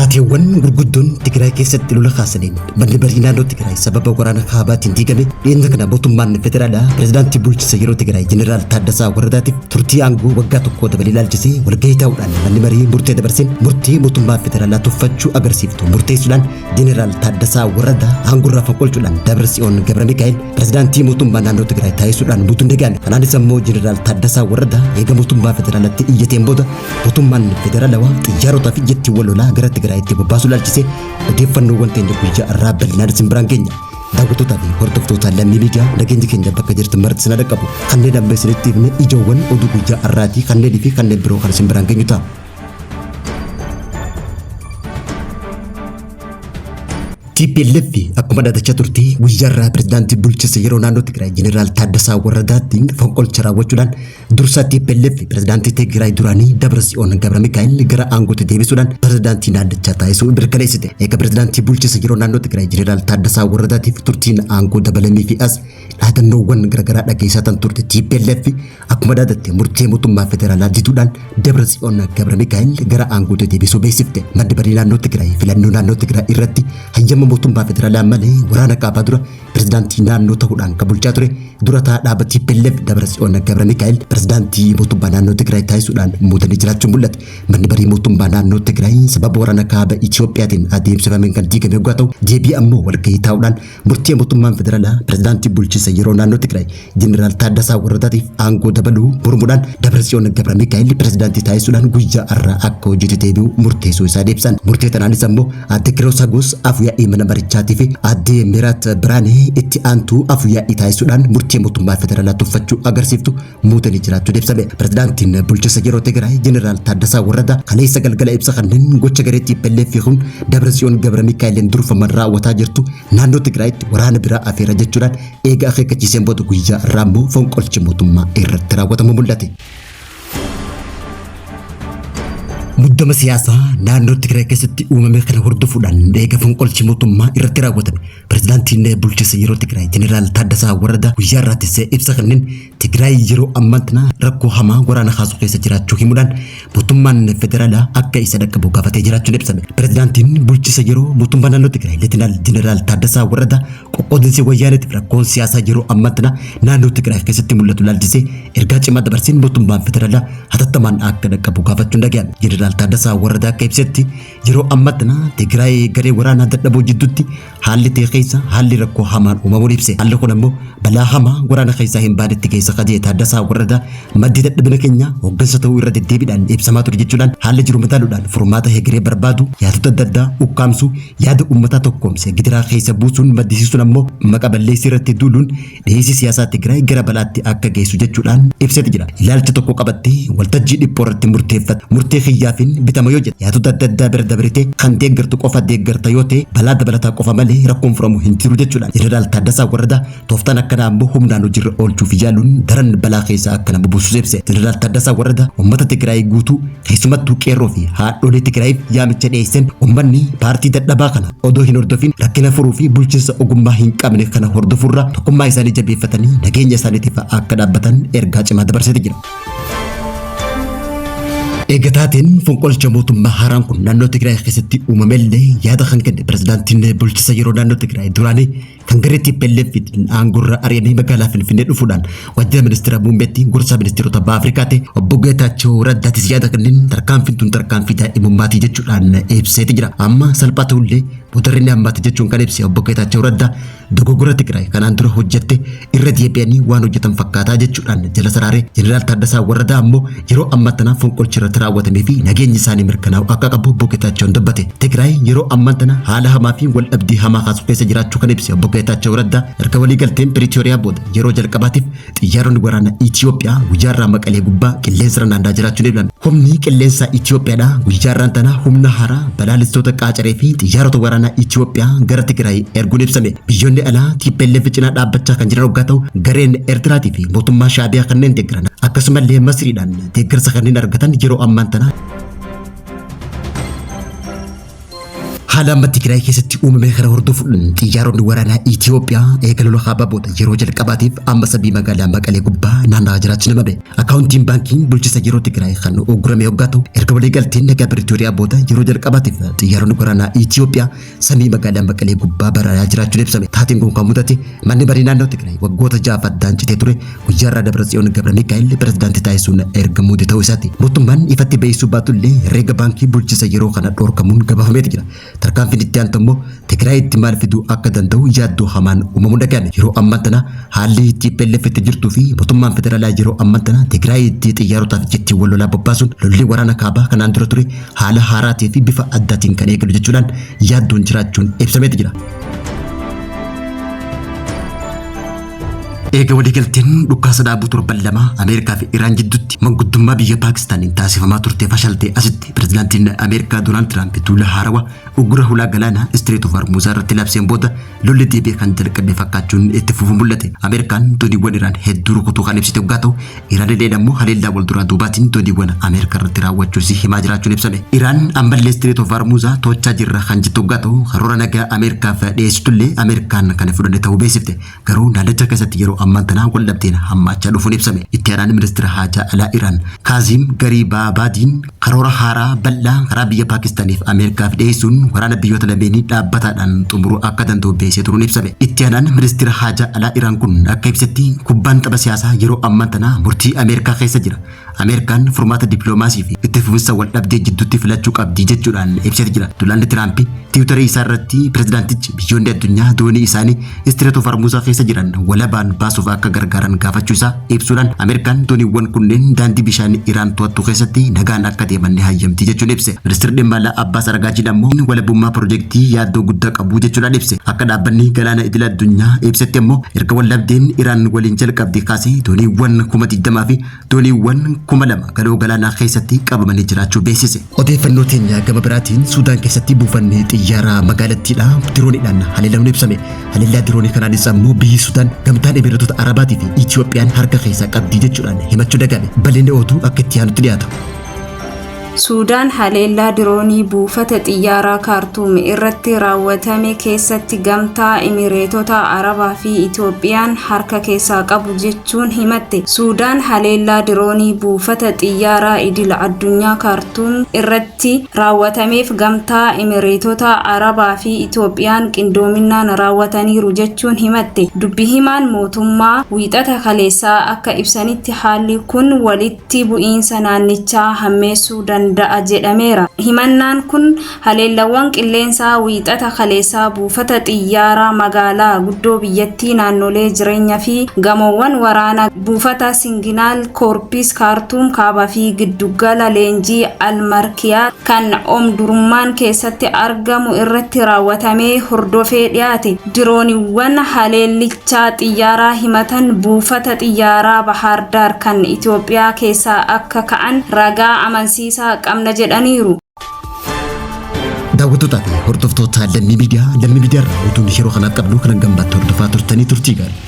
taateewwan gurguddoon Tigraay keessatti lola kaasaniin manni marii naannoo Tigraay sababa waraana kaabaatiin diigame dhiyeenya kana mootummaan federaalaa pirezidaantii bulchiinsa yeroo Tigraay Jeneraal Taaddasaa Warradaatiif turtii aangoo waggaa tokkoo dabalee ilaalchisee walgahii taa'uudhaan manni marii murtee dabarseen murtii mootummaa federaalaa tuffachuu agarsiiftu murteessuudhaan Jeneraal Taaddasaa Warradaa aangoorraa fonqolchuudhaan Dabratsiyoon Gabramikaa'el pirezidaantii mootummaa naannoo Tigraay taasisuudhaan buutuun deegame. Kanaanis immoo Jeneraal Taaddasaa Warradaa eega mootummaa federaalaatti iyyateen booda mootummaan federaalawaa xiyyaarotaa fi jettiiwwan lolaa gara Tigraayitti bobbaasu ilaalchisee odeeffannoowwan teenya guyyaa irraa bal'inaan isin biraan geenya. Daawwattootaa fi hordoftoota lammii miidiyaa nageenya keenya bakka jirtan maratti isin dhaqqabu. Kanneen amma isinitti himne ijoowwan oduu guyyaa irraatii kanneenii fi kanneen biroo kan isin biraan geenyu ta'a. TPLF akkuma dhaadachaa turte guyyaa irraa pirezidaantii bulchiinsa yeroo naannoo Tigraay Jeneraal Taaddasaa Warradaatiin fonqolcha raawwachuudhaan dursaa TPLF pirezidaantii Tigraay duraanii Dabratsiyoon Gabramikaa'el gara aangootti deebisuudhaan pirezidaantii naannichaa taasisuu mirkaneessite. Eega pirezidaantii bulchiinsa yeroo naannoo Tigraay Jeneraal Taaddasaa Warradaatiif turtiin aangoo dabalamee fi as dhaadannoowwan garaagaraa dhageessisaa turte TPLF akkuma dhaadatte murtee mootummaa federaalaa dituudhaan Dabratsiyoon Gabramikaa'el gara aangootti deebisuu beeksifte. Maddi marii naannoo Tigraay filannoo naannoo Tigraay irratti hayyama mootummaa federaalaa malee waraana kaabaa dura pirezidaantii naannoo ta'uudhaan kan bulchaa ture dura taa'aa dhaaba TPLF Dabratsiyoon Gabramikaa'el pirezidaantii mootummaa naannoo Tigraay taasisuudhaan muudanii jiraachuun mul'ate. Manni marii mootummaa naannoo Tigraay sababa waraana kaaba Itiyoophiyaatiin adeemsifameen kan diigame yoggaa ta'u deebii ammoo walgahii taa'uudhaan murtee mootummaan federaalaa pirezidaantii bulchiinsa yeroo naannoo Tigraay Jeneraal Taaddasaa Warradaatiif aangoo dabaluu mormuudhaan Dabratsiyoon Gabramikaa'el pirezidaantii taasisuudhaan guyyaa irraa akka hojiitti deebi'u murteessuu isaa deebisan. Murtee tanaanis ammoo adde Kiroosagos Afuyyaa'ii mana marichaatii fi adde Meerat Biraanee itti aantuu Afuyyaa'ii taasisuudhaan murtee mootummaa federaalaa tuffachuu agarsiiftu muudanii jiraachuu deebisame. Pirezidaantiin bulchiinsa yeroo Tigraay Jeneraal Taaddasaa Warradaa kaleessa galgala ibsa kanneen gocha garee TPLF kun Dabratsiyoon Gabramikaa'eliin durfaman raawwataa jirtu naannoo Tigraayitti waraana biraa afeera jechuudhaan eega akeekkachiiseen booda guyyaa irraa immoo fonqolchi mootummaa irratti raawwatamu mul'ate. Muddama siyaasaa naannoo Tigraay keessatti uumame kana hordofuudhaan eega fonqolchi mootummaa irratti raawwatame pirezidaantiin bulchiinsa yeroo Tigraay Jeneraal Taaddasaa Warradaa guyyaa irratti ibsa kanneen Tigraay yeroo ammaa rakkoo hamaa waraana kaasuu keessa jiraachuu himuudhaan mootummaan federaalaa akka isa dhaqqabu gaafatee jiraachuun ibsame. Pirezidaantiin bulchiinsa yeroo mootummaa naannoo Tigraay Leetinaal Jeneraal Taaddasaa Warradaa qoqqoodinsi wayyaaniitiif rakkoon siyaasaa yeroo ammaa naannoo Tigraay keessatti mul'atu ilaalchisee ergaa cimaa dabarseen mootummaan federaalaa hatattamaan akka dhaqqabu gaafachuun dhaga'ame. Jeneraal Taaddasaa Warradaa akka ibsetti yeroo ammaa Tigraay garee waraanaa dadhaboo jidduutti haalli ta'e keessa haalli rakkoo hamaan uumamuun ibse. Haalli kun ammoo balaa hamaa waraana keessaa hin baanetti keessa qadee Taaddasaa Warradaa maddi dadhabina keenya hooggansa ta'uu irra deddeebiidhaan ibsamaa ture jechuudhaan haalli jiru mataaluudhaan furmaata hegeree barbaadu yaadota adda addaa ukkaamsuu yaada uummataa tokkoomse gidiraa keessa buusuun maddisiisuun ammoo maqaa balleessii irratti duuluun dhiyeessii siyaasaa Tigraay gara balaatti akka geessu jechuudhaan ibseeti jira. Ilaalcha tokko qabattee waltajjii dhiphoo irratti murteeffata murtee xiyyaafin bitama yoo jedhe yaadota adda addaa bira dabalatee kan deeggartu qofa deeggarta yoo ta'e balaa dabalataa qofa malee rakkoon furamu hin jiru jechuudhaan Jeneraal Taaddasaa Warradaa tooftaan akkanaa ammoo humnaan hojiirra oolchuuf yaaluun daran balaa keessa akka nama buusu ibse. Jeneraal Taaddasaa Warradaa uummata Tigraay guutuu keessumattuu qeerroo fi haadholee Tigraayiif yaamicha dhiyeessan uummanni paartii dadhabaa kana odoo hin hordofin rakkina furuu fi bulchiinsa ogummaa hin qabne kana hordofurra tokkummaa isaanii jabeeffatanii nageenya isaaniitiif akka dhaabbatan ergaa cimaa dabarseeti jira. Eegataatiin fonqolcha mootummaa haaraan kun naannoo Tigraay keessatti uumamellee yaada kan kenne pirezidaantiin bulchiinsa yeroo naannoo Tigraay duraanii kan garee TPLF aangoorra ari'anii magaalaa Finfinnee dhufuudhaan waajjira ministeera muummeetti gorsaa ministeerota baha Afrikaa ta'e obbo Geetaachoo Raddaatis yaada kanneen tarkaanfiin tun tarkaanfii daa'imummaati jechuudhaan ibseeti jira. Amma salphaa ta'ullee boodarrinni ammaati jechuun kan ibse obbo Geetaachoo Raddaa dogoggora Tigraay kanaan dura hojjette irra deebi'anii waan hojjetan fakkaataa jechuudhaan jala saraaree Jeneraal Taaddasaa Warradaa ammoo yeroo ammaa tana fonqolchi irratti raawwatamee fi nageenyi isaanii mirkanaa'u akka qabu obbo Geetaachoon dubbate. Tigraay yeroo ammaa tana haala hamaa fi wal dhabdee hamaa kaasuu keessa jiraachuu kan ibse obbo Geetaachoo Raddaa erga walii galteen Piriitooriyaa booda yeroo jalqabaatiif xiyyaaronni waraanaa Itiyoophiyaa guyyaarraa Maqalee gubbaa qilleensarra naanna'aa jiraachuun ibsan. Humni qilleensaa Itiyoophiyaadhaa guyyaarraan tana humna haaraa balalistoota qaacaree fi xiyyaarota waraanaa Itiyoophiyaa gara Tigraay erguun ibsame. Biyyoonni alaa TPLF cinaa dhaabbachaa kan jiran waggaa ta'u gareen Eertiraatii fi mootummaa Shaabiyaa kanneen deeggaran akkasumallee Masriidhaan deeggarsa kanneen argatan yeroo ammaan tana حالا ما تكراي كيستي مخرا هردف تيارون ورانا إثيوبيا إيكالو خابابوت يروج الكباتيف أما سبي مقالا مقالي قبا نانا جرات نمبي أكاونتين بانكين بلجسا يرو تكراي خانو أغرامي يوغاتو إركبالي قلتين نكا بريتوريا بوتا يروج الكباتيف تيارون ورانا إثيوبيا سمي مقالا مقالي قبا برا جرات نبسامي تاتين كون كاموتاتي ماني برينا نو تكراي وغوتا جافت دانجي تيتوري وجارة دبرسيون قبل ميكايل برزدانتي تايسون إركمودي توساتي موتومان إفتي بيسو باتولي ريغا بانكي بلجسا يرو خانا دور كمون قبافميت جرا تركان في نتيان تمو تكراي تمال فيدو أكدن دو يادو خمان وممدكان يرو أمانتنا حالي تيبل في تجرتو في بطمان فترة يرو أمانتنا تكراي تيارو تافجتي ولو لا بباسون لولي ورانا كابا كان اندرتوري حالا حاراتي في بفا أداتين كان يكلو جتولان يادون جراتون إبساميت جرا eega waliigalteen dhukkaasa dhaabuu torban lama Ameerikaa fi Iraan jidduutti manguddummaa biyya Paakistaniin taasifamaa turte fashaltee asitti pirezidaantiin Ameerikaa Doonaald Tiraamp duula haarawaa uggura hulaa galaanaa Strait of Hormuz irratti labseen booda lolli deebi'ee kan jalqabe fakkaachuun itti fufu mul'ate. Ameerikaan dooniiwwan Iraan hedduu rukutuu kan ibsite waggaa ta'u Iraan illee ammoo haleellaa wal duraa duubaatiin dooniiwwan Ameerikaa irratti raawwachuus himaa jiraachuun ibsame. Iraan ammallee Strait of Hormuz to'achaa jirra kan jettu waggaa ta'u karoora nagaa Ameerikaaf dhiyeessitullee Ameerikaan kan fudhanne ta'uu beeksifte. Garuu naannicha keessatti yeroo ammantanaa waldhabdeen hammachaa dhufuun ibsame. Itti aanaan ministeera haajaa alaa Iraan Kaazim Gariibabaadiin karoora haaraa bal'aa karaa biyya Paakistaniif Ameerikaaf dhiyeessuun waraana biyyoota lameenii dhaabbataadhaan xumuruu akka danda'u beeksisee turuun ibsame. Itti aanaan ministeera haajaa alaa Iraan kun akka ibsetti kubbaan tapha siyaasaa yeroo ammantanaa murtii Ameerikaa keessa jira. Ameerikaan furmaata dippiloomaasii fi itti fufinsa waldhabdee jidduutti filachuu qabdi jechuudhaan ibsatee jira. Doonaald Tiraamp tiwiitarii isaa irratti pirezidaantichi biyyoonni addunyaa doonii isaanii Strait of Hormuz keessa jiran walabaan baasuuf akka gargaaran gaafachuu isaa ibsuudhaan Ameerikaan dooniiwwan kunneen daandii bishaan Iraan to'attu keessatti nagaan akka deeman hayyamti jechuun ibse. Ministeerri dhimma alaa Abbaas Aragaajiin ammoo walabummaa piroojeektii yaaddoo guddaa qabu jechuudhaan ibse. Akka dhaabbanni galaana idil addunyaa ibsetti ammoo erga waldhabdeen Iraan waliin jalqabdee kaasee dooniiwwan 20,000 fi dooniiwwan 2,000 galoo galaanaa keessatti qabamanii jiraachuu beeksise. Odeeffannoo teenya gama biraatiin Suudaan keessatti buufanni xiyyaara magaalattiidha dirooniidhaan haleelamuun ibsame. Haleellaa diroonii kanaanis ammoo biyyi Suudaan gamtaan Emireetota Arabaatii fi Itiyoophiyaan harka keessaa qabdi jechuudhaan himachuu dagame. Bal'inni oduu akka itti aanutti dhiyaata. Suudaan haleellaa diroonii buufata xiyyaaraa Kaartuum irratti raawwatame keessatti gamtaa Emireetota Arabaa fi Itoophiyaan harka keessaa qabu jechuun himatte. Suudaan haleellaa diroonii buufata xiyyaaraa idil addunyaa Kaartuum irratti raawwatameef gamtaa Emireetota Arabaa fi Itoophiyaan qindoominaan raawwataniiru jechuun himatte. Dubbi himaan mootummaa wiixata kaleessaa akka ibsanitti haalli kun walitti bu'iinsa naannichaa hammeessuu danda'a jedhameera. Himannaan kun haleellawwan qilleensaa wiixata kaleessaa buufata xiyyaaraa magaalaa guddoo biyyattii naannolee jireenyaa fi gamoowwan waraanaa buufata Singinaal Koorpis Kaartuum kaabaa fi giddugala leenjii Almarkiyaa kan Omdurmaan keessatti argamu irratti raawwatamee hordofee dhiyaate. Dirooniiwwan haleellichaa xiyyaaraa himatan buufata xiyyaaraa Bahaardaar kan Itoophiyaa keessaa akka ka'an ragaa amansiisaa qabna jedhaniiru. daawwattootaa fi hordoftoota lammii miidiyaa irraa oduun yeroo kanaaf qabnu kan gambaatti hordofaa turtanii turtii gaarii.